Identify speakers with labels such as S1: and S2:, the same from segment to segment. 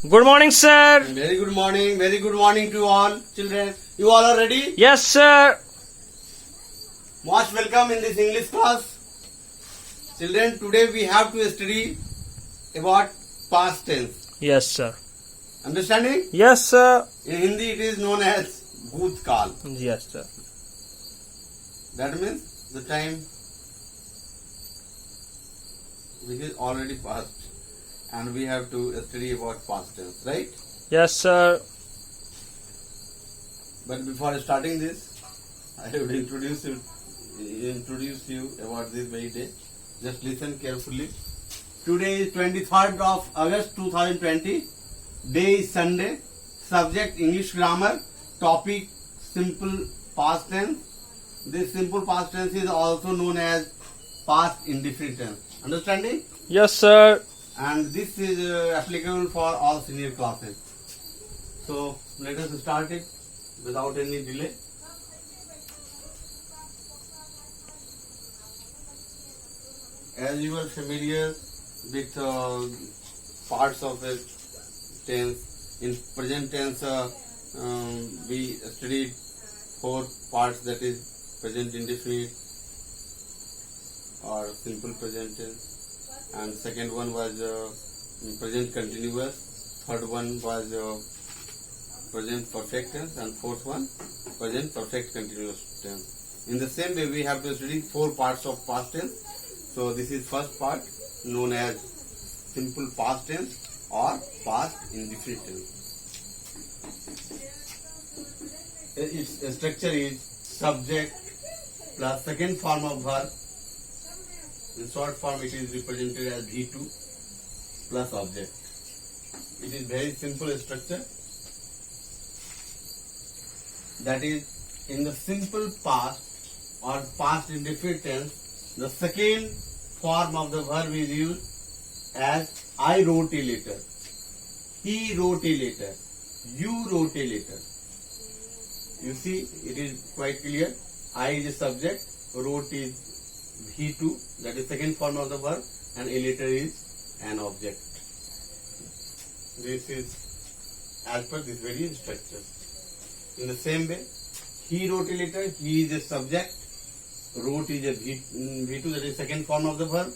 S1: Good morning, sir.
S2: Very good morning to all children. You all are ready?
S1: Yes, sir.
S2: Most welcome in this English class. Children, today we have to study about past tense.
S1: Yes, sir.
S2: Understanding?
S1: Yes, sir.
S2: In Hindi it is known as Bhutkal.
S1: Yes, sir.
S2: That means the time which is already past and we have to study about past tense, right?
S1: Yes, sir.
S2: But before starting this, I would introduce you about this very day. Just listen carefully. Today is 23rd of August 2020. Day is Sunday. Subject English grammar. Topic simple past tense. This simple past tense is also known as past indefinite tense. Understanding?
S1: Yes, sir.
S2: And this is applicable for all senior classes. So let us start it without any delay. As you are familiar with parts of the tense, in present tense we studied 4 parts, that is present indefinite or simple present tense, and second one was present continuous, third one was present perfect tense, and fourth one present perfect continuous tense. In the same way we have to study 4 parts of past tense. So this is first part known as simple past tense or past indefinite tense. Its structure is subject plus second form of verb. In short form it is represented as V2 plus object. It is very simple structure. That is, in the simple past or past indefinite tense, the second form of the verb is used as I wrote a letter, he wrote a letter, you wrote a letter. You see, it is quite clear. I is a subject, wrote is V2, that is second form of the verb, and a letter is an object. This is as per this very structure. In the same way, he wrote a letter, he is a subject, wrote is a V2, that is second form of the verb,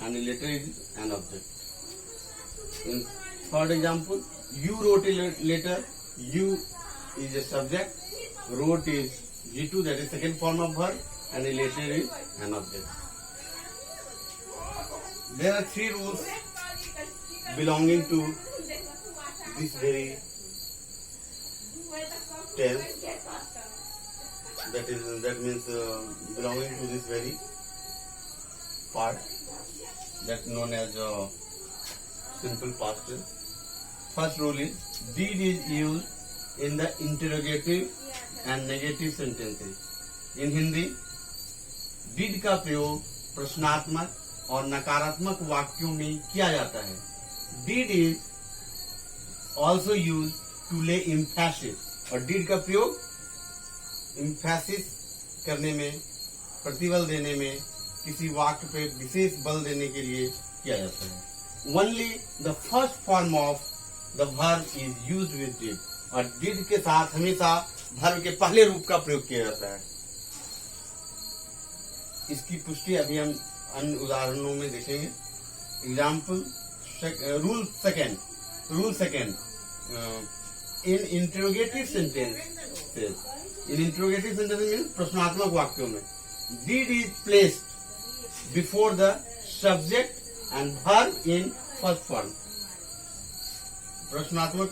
S2: and a letter is an object. In third example, you wrote a letter, you is a subject, wrote is V2, that is second form of verb, and a letter is an object. There are 3 rules belonging to this very tense. That means belonging to this very part that known as simple past tense. First rule is did is used in the interrogative and negative sentences. In Hindi, did का प्रयोग प्रश्नात्मक और नकारात्मक वाक्यों में किया जाता है. Did is also used to lay emphasis. और did का प्रयोग emphasis करने में, प्रतिबल देने में, किसी वाक्य पे विशेष बल देने के लिए किया जाता है. Only the first form of the verb is used with did. और did के साथ हमेशा verb के पहले रूप का प्रयोग किया जाता है. इसकी पुष्टि अभी हम अन्य उदाहरणों में देखेंगे. Example rule second in interrogative sentence. In interrogative sentence mean प्रश्नात्मक वाक्यों में did is placed before the subject and verb in first form. प्रश्नात्मक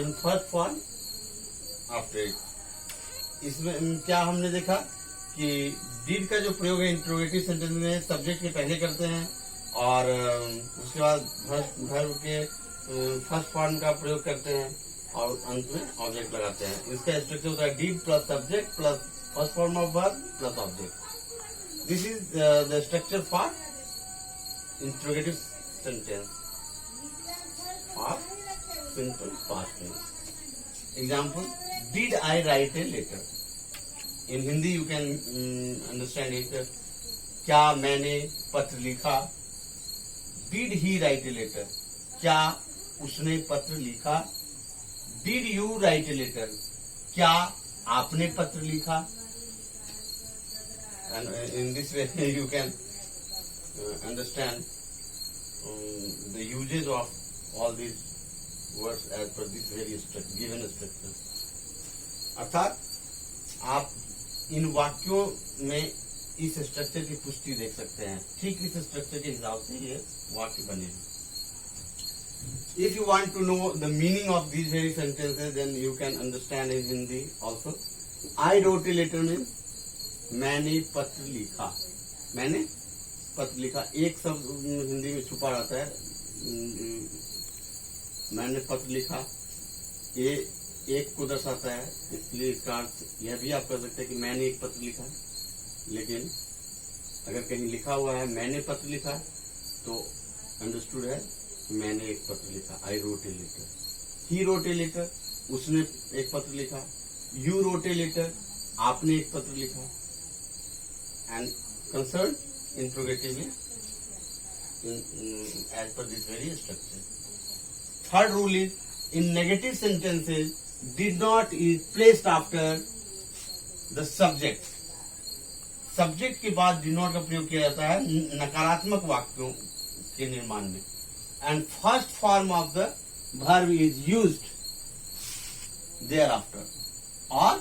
S2: in first form after it. इसमें क्या हमने देखा कि did का जो प्रयोग है इंटरोगेटिव सेंटेंस में सब्जेक्ट के पहले करते हैं और उसके बाद वर्ब के फर्स्ट फॉर्म का प्रयोग करते हैं और अंत में ऑब्जेक्ट लगाते हैं. इसका स्ट्रक्चर होता है did plus subject plus first form of verb plus object. This is the structure for interrogative sentence of simple past tense. Example did I write a letter. In Hindi you can understand it. क्या मैंने पत्र लिखा. Did he write a letter? क्या उसने पत्र लिखा. Did you write a letter? क्या आपने पत्र लिखा? And in this way you can understand the usage of all these words as per this very given structure. अर्थात आप इन वाक्यों में इस स्ट्रक्चर की पुष्टि देख सकते हैं. ठीक इस स्ट्रक्चर के हिसाब से ये वाक्य बनेगा. If you want to know the meaning of these very sentences, then you can understand in Hindi also. I wrote a letter means मैंने पत्र लिखा. मैंने पत्र लिखा. एक शब्द हिंदी में छुपा रहता है. मैंने पत्र लिखा ये एक को दर्शाता है, इसलिए इसका अर्थ यह भी आप कर सकते हैं कि मैंने एक पत्र लिखा. लेकिन अगर कहीं लिखा हुआ है मैंने पत्र लिखा तो अंडरस्टूड है मैंने एक पत्र लिखा. I wrote a letter. He wrote a letter. उसने एक पत्र लिखा. You wrote a letter. आपने एक पत्र लिखा. And concern interrogatively as per this very structure. Third rule is in negative sentences did not is placed after the subject. Subject के बाद डिड नॉट का प्रयोग किया जाता है नकारात्मक वाक्यों के निर्माण में. And first form of the verb is used thereafter. और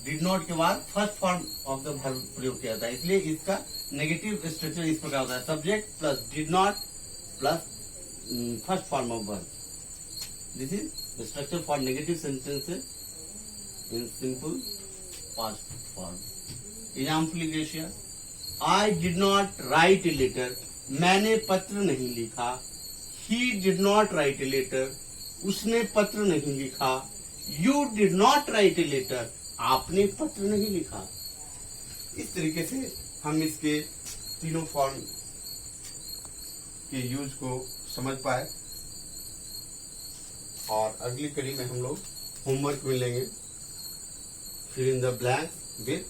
S2: did not के बाद first form of the verb प्रयोग किया जाता है. इसलिए इसका नेगेटिव स्ट्रक्चर इस प्रकार होता है. Subject plus did not plus first form of verb. This is the structure for negative sentences in simple past form. Example is here. I did not write a letter. मैंने पत्र नहीं लिखा. He did not write a letter. उसने पत्र नहीं लिखा. You did not write a letter. आपने पत्र नहीं लिखा. इस तरीके से हम इसके तीनों फॉर्म के यूज को समझ पाए. और अगली कड़ी में हम लोग होमवर्क मिलेंगे. Fill in the blank with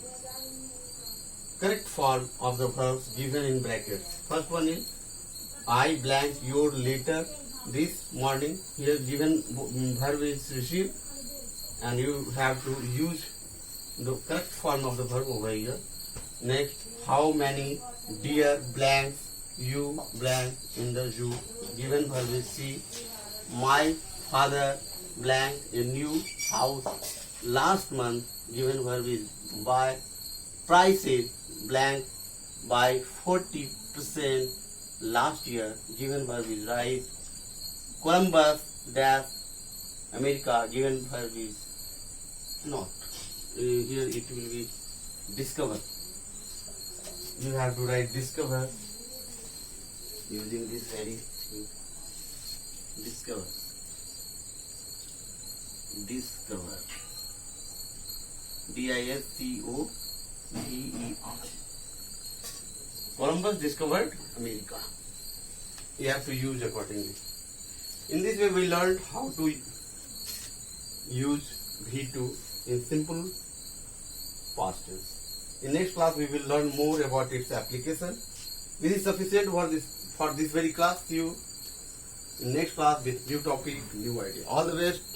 S2: correct form of the verbs given in brackets. First one is I blank your letter this morning. Here given verb is received and you have to use the correct form of the verb over here. Next, how many dear blanks you blank in the zoo. Given verb is see. My father blank a new house last month. Given verb is buy. Prices blank by 40% last year. Given verb is rise. Columbus dash America. Given verb is not. Here it will be discover. You have to write discover using this very discover. Discover. DISCOVER. Columbus discovered America. You have to use accordingly. In this way, we learned how to use V2 in simple past tense. In next class, we will learn more about its application. This is sufficient for this very class. See you in next class with new topic, new idea. All the best.